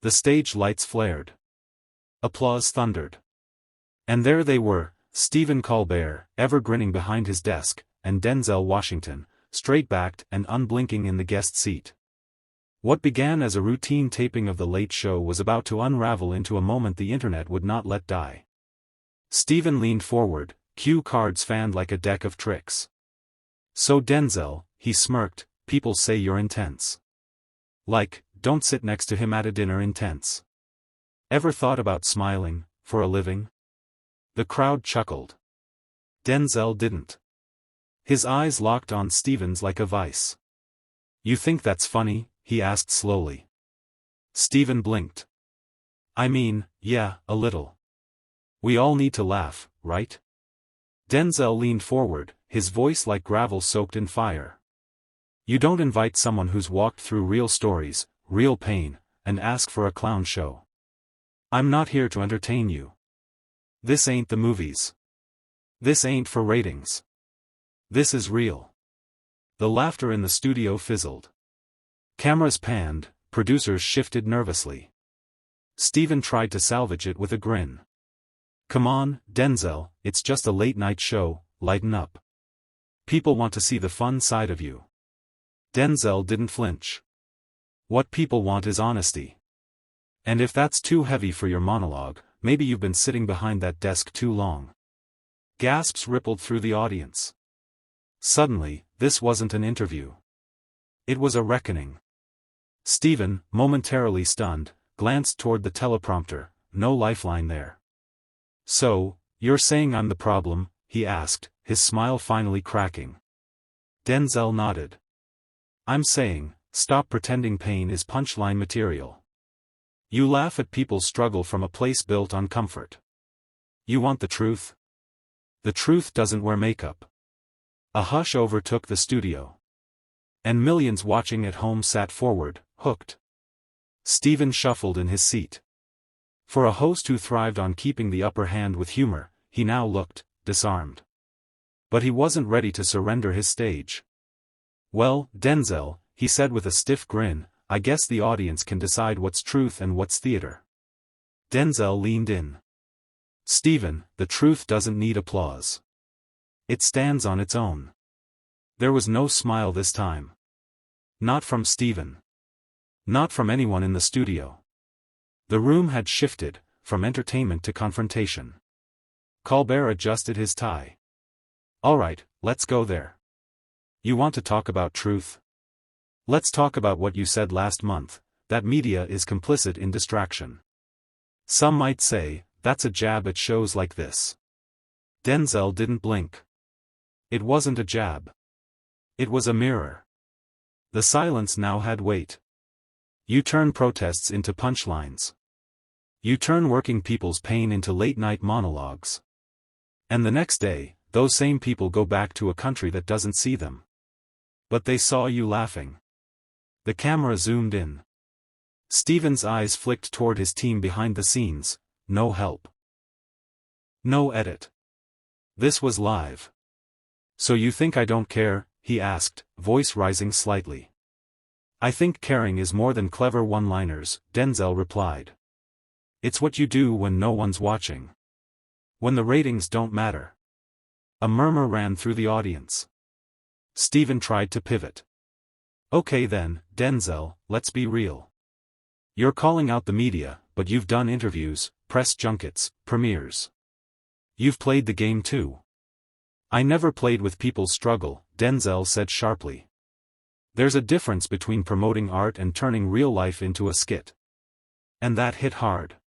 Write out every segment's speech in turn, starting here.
The stage lights flared. Applause thundered. And there they were, Stephen Colbert, ever grinning behind his desk, and Denzel Washington, straight-backed and unblinking in the guest seat. What began as a routine taping of The Late Show was about to unravel into a moment the internet would not let die. Stephen leaned forward, cue cards fanned like a deck of tricks. "So Denzel," he smirked, "people say you're intense. Like, don't sit next to him at a dinner intense. Ever thought about smiling, for a living?" The crowd chuckled. Denzel didn't. His eyes locked on Stephen's like a vice. "You think that's funny?" he asked slowly. Stephen blinked. "I mean, yeah, a little. We all need to laugh, right?" Denzel leaned forward, his voice like gravel soaked in fire. "You don't invite someone who's walked through real stories, real pain, and ask for a clown show. I'm not here to entertain you. This ain't the movies. This ain't for ratings. This is real." The laughter in the studio fizzled. Cameras panned, producers shifted nervously. Stephen tried to salvage it with a grin. "Come on, Denzel, it's just a late-night show, lighten up. People want to see the fun side of you." Denzel didn't flinch. "What people want is honesty. And if that's too heavy for your monologue, maybe you've been sitting behind that desk too long." Gasps rippled through the audience. Suddenly, this wasn't an interview. It was a reckoning. Stephen, momentarily stunned, glanced toward the teleprompter, no lifeline there. "So, you're saying I'm the problem?" he asked, his smile finally cracking. Denzel nodded. "I'm saying, stop pretending pain is punchline material. You laugh at people's struggle from a place built on comfort. You want the truth? The truth doesn't wear makeup." A hush overtook the studio. And millions watching at home sat forward, hooked. Stephen shuffled in his seat. For a host who thrived on keeping the upper hand with humor, he now looked disarmed. But he wasn't ready to surrender his stage. "Well, Denzel," he said with a stiff grin, "I guess the audience can decide what's truth and what's theater." Denzel leaned in. "Stephen, the truth doesn't need applause. It stands on its own." There was no smile this time. Not from Stephen. Not from anyone in the studio. The room had shifted, from entertainment to confrontation. Colbert adjusted his tie. "All right, let's go there. You want to talk about truth? Let's talk about what you said last month, that media is complicit in distraction. Some might say, that's a jab at shows like this." Denzel didn't blink. It wasn't a jab. It was a mirror. The silence now had weight. You turn protests into punchlines. You turn working people's pain into late-night monologues. And the next day, those same people go back to a country that doesn't see them. But they saw you laughing. The camera zoomed in. Stephen's eyes flicked toward his team behind the scenes. No help. No edit. This was live. "So you think I don't care?" he asked, voice rising slightly. "I think caring is more than clever one-liners," Denzel replied. "It's what you do when no one's watching. When the ratings don't matter." A murmur ran through the audience. Stephen tried to pivot. "Okay then, Denzel, let's be real. You're calling out the media, but you've done interviews, press junkets, premieres. You've played the game too." "I never played with people's struggle," Denzel said sharply. "There's a difference between promoting art and turning real life into a skit." And that hit hard.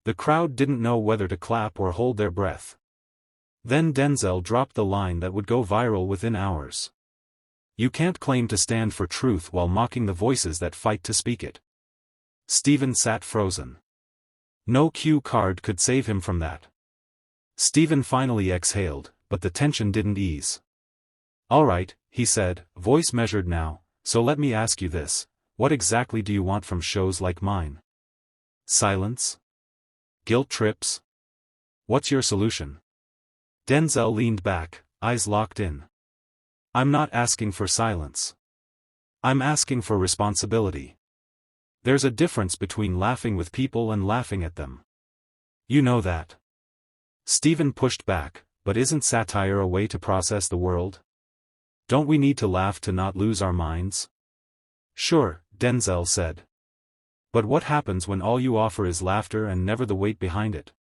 The crowd didn't know whether to clap or hold their breath. Then Denzel dropped the line that would go viral within hours. "You can't claim to stand for truth while mocking the voices that fight to speak it." Stephen sat frozen. No cue card could save him from that. Stephen finally exhaled, but the tension didn't ease. "All right," he said, voice measured now, "so let me ask you this, what exactly do you want from shows like mine? Silence? Guilt trips? What's your solution?" Denzel leaned back, eyes locked in. "I'm not asking for silence. I'm asking for responsibility. There's a difference between laughing with people and laughing at them. You know that. Stephen pushed back, but isn't satire a way to process the world? Don't we need to laugh to not lose our minds? Sure, Denzel said. But what happens when all you offer is laughter and never the weight behind it?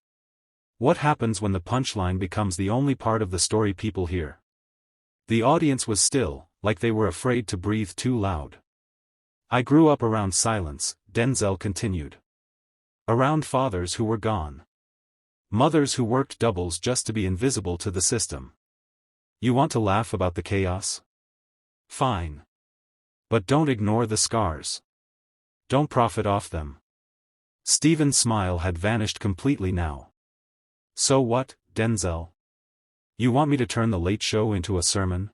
What happens when the punchline becomes the only part of the story people hear? The audience was still, like they were afraid to breathe too loud. I grew up around silence, Denzel continued. Around fathers who were gone. Mothers who worked doubles just to be invisible to the system. You want to laugh about the chaos? Fine. But don't ignore the scars. Don't profit off them. Stephen's smile had vanished completely now. So what, Denzel? You want me to turn the Late Show into a sermon?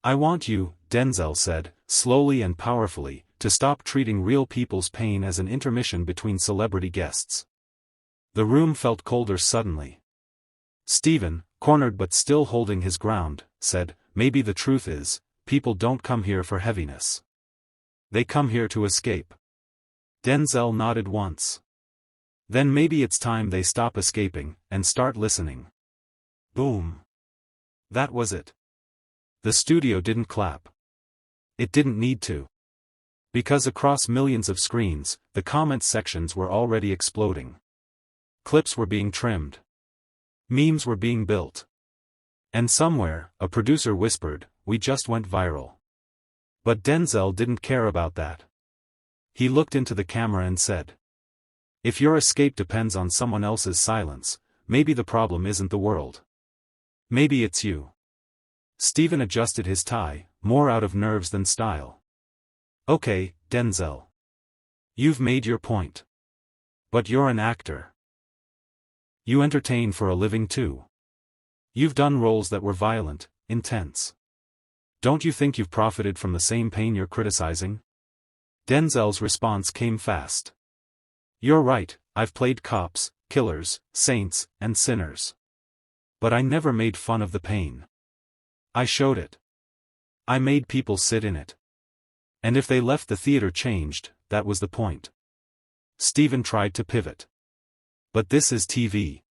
I want you, Denzel said, slowly and powerfully, to stop treating real people's pain as an intermission between celebrity guests. The room felt colder suddenly. Stephen, cornered but still holding his ground, said, maybe the truth is, people don't come here for heaviness. They come here to escape. Denzel nodded once. Then maybe it's time they stop escaping, and start listening. Boom. That was it. The studio didn't clap. It didn't need to. Because across millions of screens, the comment sections were already exploding. Clips were being trimmed. Memes were being built. And somewhere, a producer whispered, "We just went viral." But Denzel didn't care about that. He looked into the camera and said, "If your escape depends on someone else's silence, maybe the problem isn't the world. Maybe it's you." Stephen adjusted his tie, more out of nerves than style. "Okay, Denzel. You've made your point. But you're an actor. You entertain for a living too. You've done roles that were violent, intense. Don't you think you've profited from the same pain you're criticizing?" Denzel's response came fast. "You're right, I've played cops, killers, saints, and sinners. But I never made fun of the pain. I showed it. I made people sit in it. And if they left the theater changed, that was the point." Stephen tried to pivot. "But this is TV.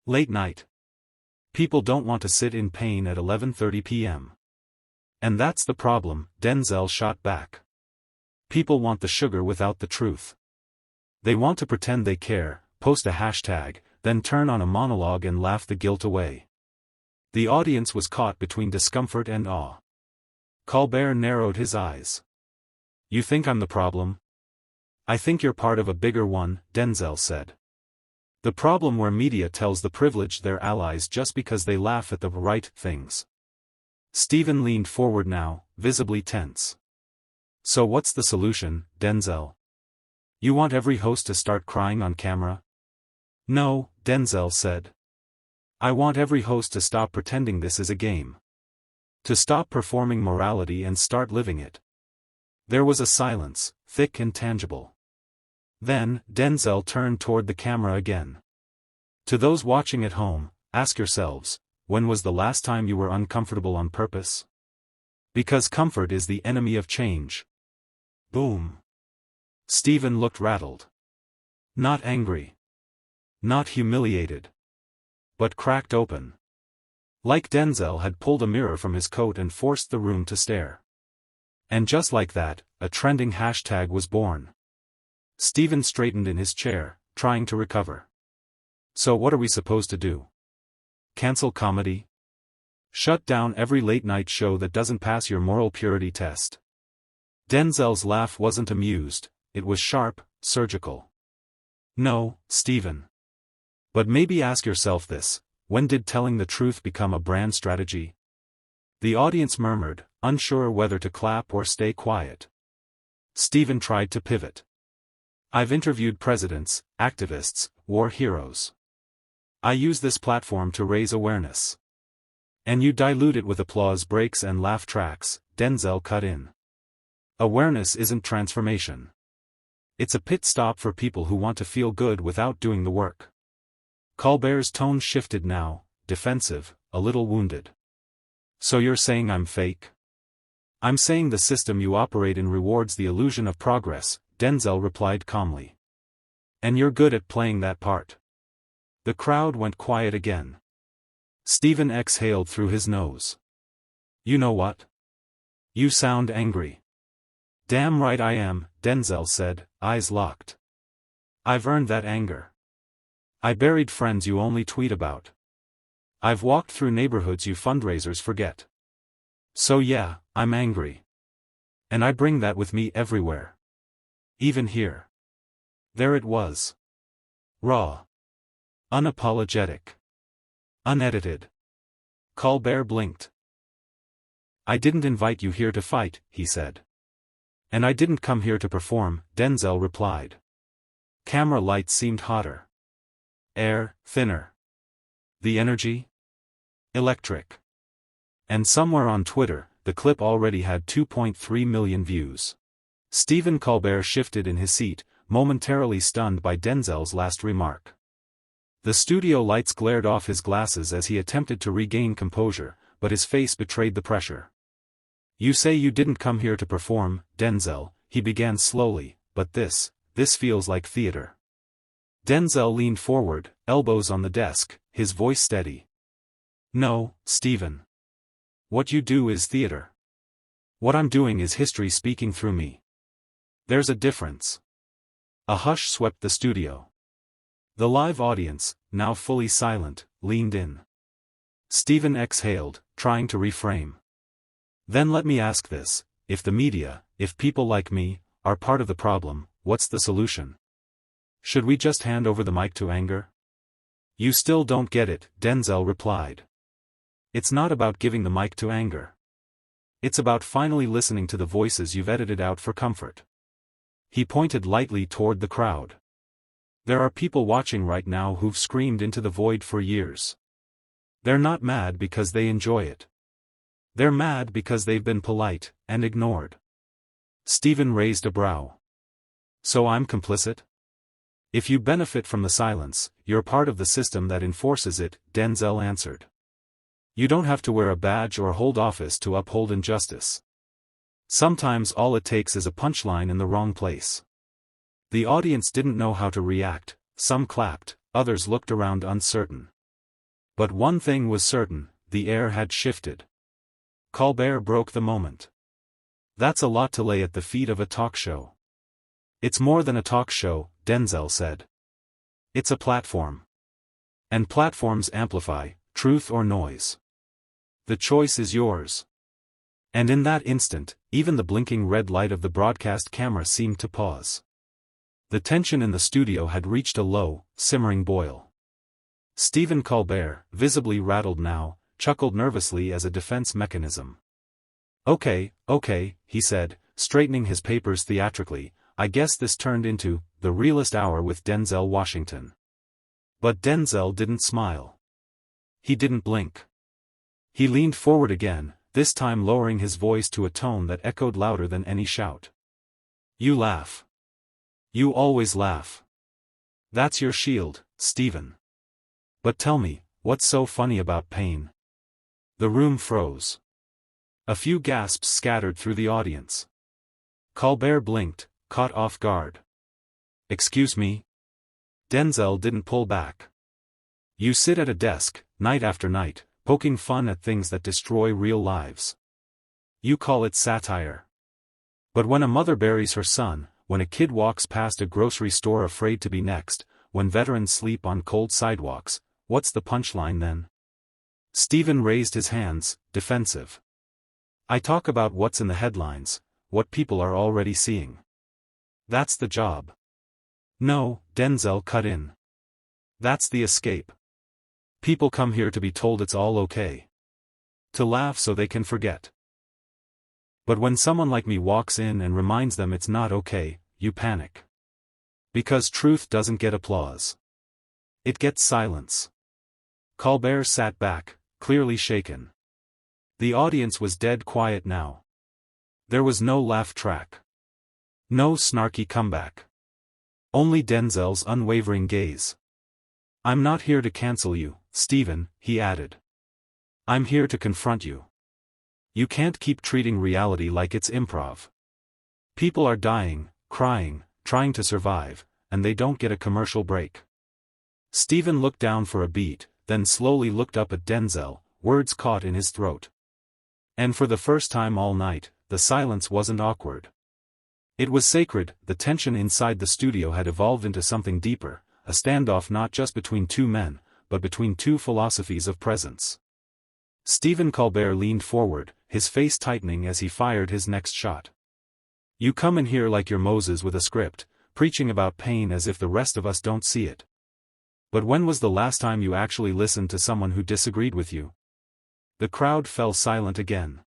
Late night. People don't want to sit in pain at 11:30 p.m. And that's the problem," Denzel shot back. "People want the sugar without the truth. They want to pretend they care, post a hashtag, then turn on a monologue and laugh the guilt away." The audience was caught between discomfort and awe. Colbert narrowed his eyes. "You think I'm the problem?" "I think you're part of a bigger one," Denzel said. "The problem where media tells the privileged they're allies just because they laugh at the right things." Stephen leaned forward now, visibly tense. "So what's the solution, Denzel? You want every host to start crying on camera?" "No," Denzel said. "I want every host to stop pretending this is a game. To stop performing morality and start living it." There was a silence, thick and tangible. Then, Denzel turned toward the camera again. "To those watching at home, ask yourselves, when was the last time you were uncomfortable on purpose? Because comfort is the enemy of change." Boom. Stephen looked rattled. Not angry. Not humiliated. But cracked open. Like Denzel had pulled a mirror from his coat and forced the room to stare. And just like that, a trending hashtag was born. Stephen straightened in his chair, trying to recover. "So what are we supposed to do? Cancel comedy? Shut down every late-night show that doesn't pass your moral purity test?" Denzel's laugh wasn't amused, it was sharp, surgical. "No, Stephen. But maybe ask yourself this, when did telling the truth become a brand strategy?" The audience murmured, unsure whether to clap or stay quiet. Stephen tried to pivot. "I've interviewed presidents, activists, war heroes. I use this platform to raise awareness." "And you dilute it with applause breaks and laugh tracks," Denzel cut in. "Awareness isn't transformation. It's a pit stop for people who want to feel good without doing the work." Colbert's tone shifted now, defensive, a little wounded. "So you're saying I'm fake?" "I'm saying the system you operate in rewards the illusion of progress," Denzel replied calmly. And you're good at playing that part. The crowd went quiet again. Stephen exhaled through his nose. You know what? You sound angry. Damn right I am, Denzel said, eyes locked. I've earned that anger. I buried friends you only tweet about. I've walked through neighborhoods you fundraisers forget. So yeah, I'm angry. And I bring that with me everywhere. Even here. There it was. Raw. Unapologetic. Unedited. Colbert blinked. I didn't invite you here to fight, he said. And I didn't come here to perform, Denzel replied. Camera lights seemed hotter. Air, thinner. The energy? Electric. And somewhere on Twitter, the clip already had 2.3 million views. Stephen Colbert shifted in his seat, momentarily stunned by Denzel's last remark. The studio lights glared off his glasses as he attempted to regain composure, but his face betrayed the pressure. You say you didn't come here to perform, Denzel, he began slowly, but this feels like theater. Denzel leaned forward, elbows on the desk, his voice steady. No, Stephen. What you do is theater. What I'm doing is history speaking through me. There's a difference. A hush swept the studio. The live audience, now fully silent, leaned in. Stephen exhaled, trying to reframe. Then let me ask this, if the media, if people like me, are part of the problem, what's the solution? Should we just hand over the mic to anger? You still don't get it, Denzel replied. It's not about giving the mic to anger. It's about finally listening to the voices you've edited out for comfort. He pointed lightly toward the crowd. There are people watching right now who've screamed into the void for years. They're not mad because they enjoy it. They're mad because they've been polite, and ignored. Stephen raised a brow. So I'm complicit? If you benefit from the silence, you're part of the system that enforces it, Denzel answered. You don't have to wear a badge or hold office to uphold injustice. Sometimes all it takes is a punchline in the wrong place. The audience didn't know how to react, some clapped, others looked around uncertain. But one thing was certain, the air had shifted. Colbert broke the moment. That's a lot to lay at the feet of a talk show. It's more than a talk show, Denzel said. It's a platform. And platforms amplify, truth or noise. The choice is yours. And in that instant, even the blinking red light of the broadcast camera seemed to pause. The tension in the studio had reached a low, simmering boil. Stephen Colbert, visibly rattled now, chuckled nervously as a defense mechanism. Okay, he said, straightening his papers theatrically, I guess this turned into The Realest Hour with Denzel Washington. But Denzel didn't smile. He didn't blink. He leaned forward again, this time lowering his voice to a tone that echoed louder than any shout. You laugh. You always laugh. That's your shield, Stephen. But tell me, what's so funny about pain? The room froze. A few gasps scattered through the audience. Colbert blinked, caught off guard. Excuse me? Denzel didn't pull back. You sit at a desk, night after night, poking fun at things that destroy real lives. You call it satire. But when a mother buries her son, when a kid walks past a grocery store afraid to be next, when veterans sleep on cold sidewalks, what's the punchline then? Stephen raised his hands, defensive. I talk about what's in the headlines, what people are already seeing. That's the job. No, Denzel cut in. That's the escape. People come here to be told it's all okay. To laugh so they can forget. But when someone like me walks in and reminds them it's not okay, you panic. Because truth doesn't get applause. It gets silence. Colbert sat back, clearly shaken. The audience was dead quiet now. There was no laugh track. No snarky comeback. Only Denzel's unwavering gaze. I'm not here to cancel you, Stephen, he added. I'm here to confront you. You can't keep treating reality like it's improv. People are dying, crying, trying to survive, and they don't get a commercial break. Stephen looked down for a beat, then slowly looked up at Denzel, words caught in his throat. And for the first time all night, the silence wasn't awkward. It was sacred. The tension inside the studio had evolved into something deeper, a standoff not just between two men, but between two philosophies of presence. Stephen Colbert leaned forward, his face tightening as he fired his next shot. You come in here like you're Moses with a script, preaching about pain as if the rest of us don't see it. But when was the last time you actually listened to someone who disagreed with you? The crowd fell silent again.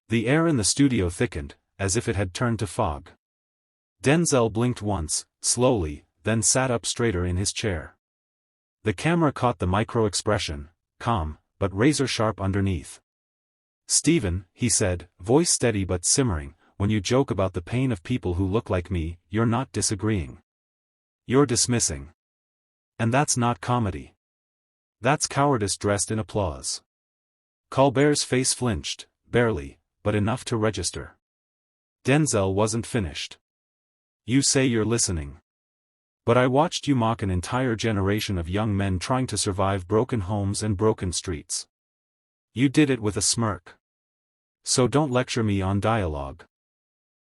The air in the studio thickened, as if it had turned to fog. Denzel blinked once, slowly, then sat up straighter in his chair. The camera caught the micro-expression, calm, but razor-sharp underneath. Stephen, he said, voice steady but simmering, when you joke about the pain of people who look like me, you're not disagreeing. You're dismissing. And that's not comedy. That's cowardice dressed in applause. Colbert's face flinched, barely, but enough to register. Denzel wasn't finished. You say you're listening. But I watched you mock an entire generation of young men trying to survive broken homes and broken streets. You did it with a smirk. So don't lecture me on dialogue.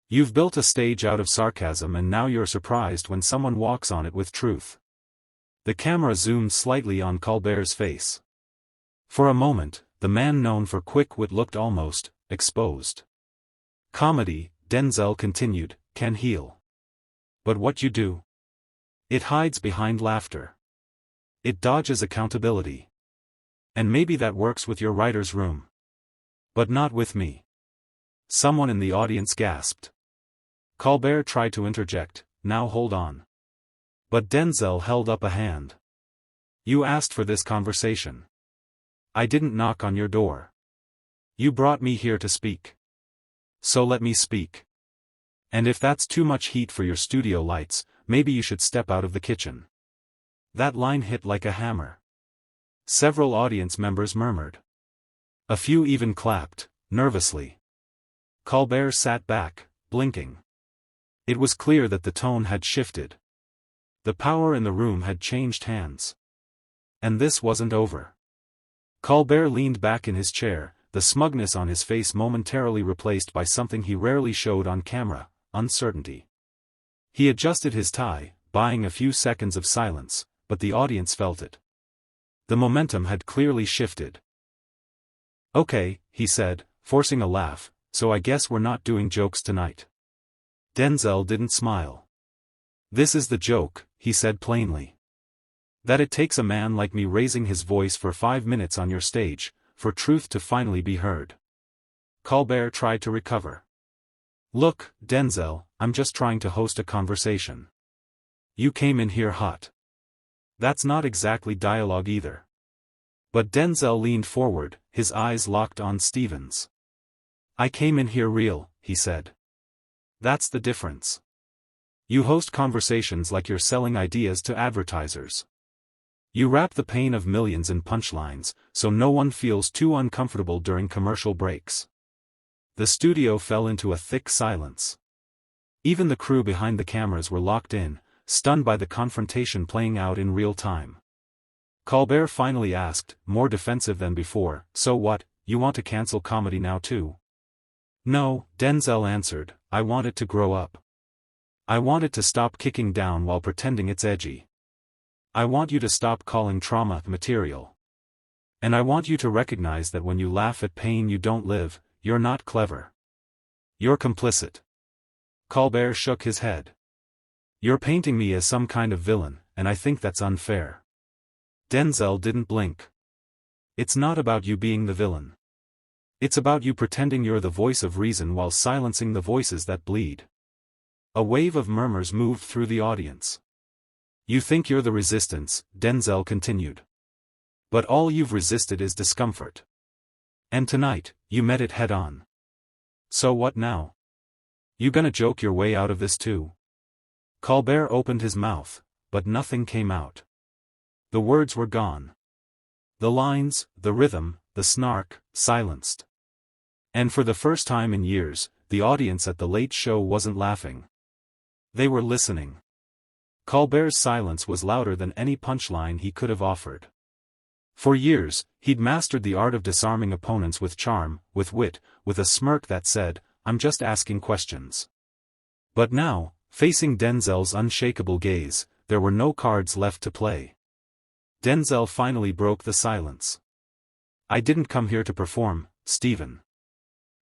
You've built a stage out of sarcasm and now you're surprised when someone walks on it with truth. The camera zoomed slightly on Colbert's face. For a moment, the man known for quick wit looked almost exposed. Comedy, Denzel continued, can heal. But what you do? It hides behind laughter. It dodges accountability. And maybe that works with your writer's room. But not with me. Someone in the audience gasped. Colbert tried to interject, now hold on. But Denzel held up a hand. You asked for this conversation. I didn't knock on your door. You brought me here to speak. So let me speak. And if that's too much heat for your studio lights, maybe you should step out of the kitchen. That line hit like a hammer. Several audience members murmured. A few even clapped, nervously. Colbert sat back, blinking. It was clear that the tone had shifted. The power in the room had changed hands. And this wasn't over. Colbert leaned back in his chair, the smugness on his face momentarily replaced by something he rarely showed on camera, uncertainty. He adjusted his tie, buying a few seconds of silence, but the audience felt it. The momentum had clearly shifted. Okay, he said, forcing a laugh, so I guess we're not doing jokes tonight. Denzel didn't smile. This is the joke, he said plainly. That it takes a man like me raising his voice for 5 minutes on your stage, for truth to finally be heard. Colbert tried to recover. Look, Denzel, I'm just trying to host a conversation. You came in here hot. That's not exactly dialogue either. But Denzel leaned forward, his eyes locked on Stephen's. I came in here real, he said. That's the difference. You host conversations like you're selling ideas to advertisers. You wrap the pain of millions in punchlines, so no one feels too uncomfortable during commercial breaks. The studio fell into a thick silence. Even the crew behind the cameras were locked in, stunned by the confrontation playing out in real time. Colbert finally asked, more defensive than before, so what, you want to cancel comedy now too? No, Denzel answered, I want it to grow up. I want it to stop kicking down while pretending it's edgy. I want you to stop calling trauma material. And I want you to recognize that when you laugh at pain you don't live, you're not clever. You're complicit. Colbert shook his head. You're painting me as some kind of villain, and I think that's unfair. Denzel didn't blink. It's not about you being the villain. It's about you pretending you're the voice of reason while silencing the voices that bleed. A wave of murmurs moved through the audience. You think you're the resistance, Denzel continued. But all you've resisted is discomfort. And tonight, you met it head-on. So what now? You gonna joke your way out of this too? Colbert opened his mouth, but nothing came out. The words were gone. The lines, the rhythm, the snark, silenced. And for the first time in years, the audience at the Late Show wasn't laughing. They were listening. Colbert's silence was louder than any punchline he could have offered. For years, he'd mastered the art of disarming opponents with charm, with wit, with a smirk that said, "I'm just asking questions." But now, facing Denzel's unshakable gaze, there were no cards left to play. Denzel finally broke the silence. "I didn't come here to perform, Stephen.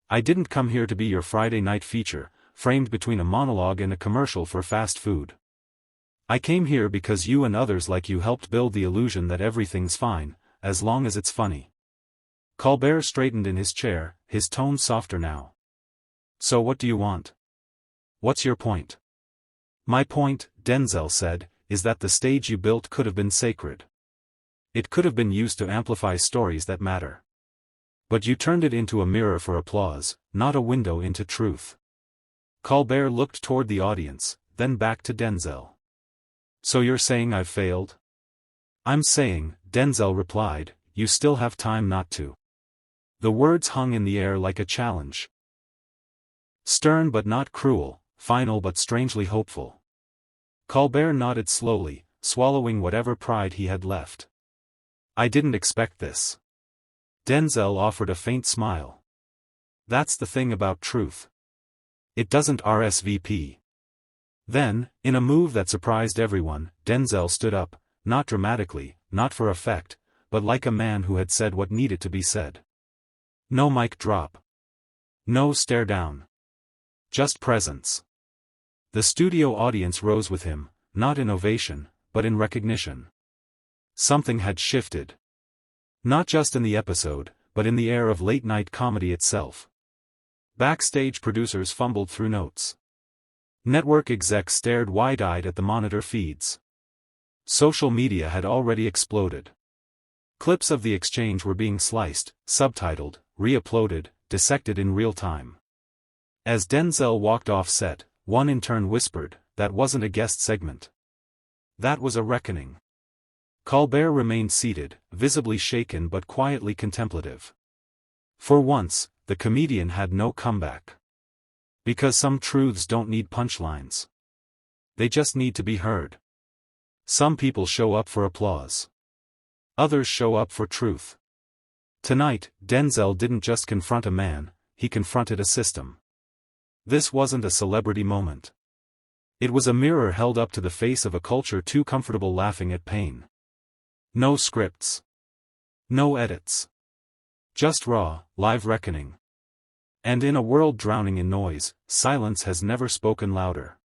I didn't come here to be your Friday night feature, framed between a monologue and a commercial for fast food. I came here because you and others like you helped build the illusion that everything's fine, as long as it's funny." Colbert straightened in his chair, his tone softer now. "So what do you want? What's your point?" "My point," Denzel said, "is that the stage you built could have been sacred. It could have been used to amplify stories that matter. But you turned it into a mirror for applause, not a window into truth." Colbert looked toward the audience, then back to Denzel. "So you're saying I've failed?" "I'm saying," Denzel replied, "you still have time not to." The words hung in the air like a challenge. Stern but not cruel, final but strangely hopeful. Colbert nodded slowly, swallowing whatever pride he had left. "I didn't expect this." Denzel offered a faint smile. "That's the thing about truth. It doesn't RSVP." Then, in a move that surprised everyone, Denzel stood up, not dramatically, not for effect, but like a man who had said what needed to be said. No mic drop. No stare down. Just presence. The studio audience rose with him, not in ovation, but in recognition. Something had shifted. Not just in the episode, but in the air of late-night comedy itself. Backstage producers fumbled through notes. Network execs stared wide-eyed at the monitor feeds. Social media had already exploded. Clips of the exchange were being sliced, subtitled, re-uploaded, dissected in real time. As Denzel walked off set, one intern whispered, "That wasn't a guest segment. That was a reckoning." Colbert remained seated, visibly shaken but quietly contemplative. For once, the comedian had no comeback. Because some truths don't need punchlines. They just need to be heard. Some people show up for applause. Others show up for truth. Tonight, Denzel didn't just confront a man, he confronted a system. This wasn't a celebrity moment. It was a mirror held up to the face of a culture too comfortable laughing at pain. No scripts. No edits. Just raw, live reckoning. And in a world drowning in noise, silence has never spoken louder.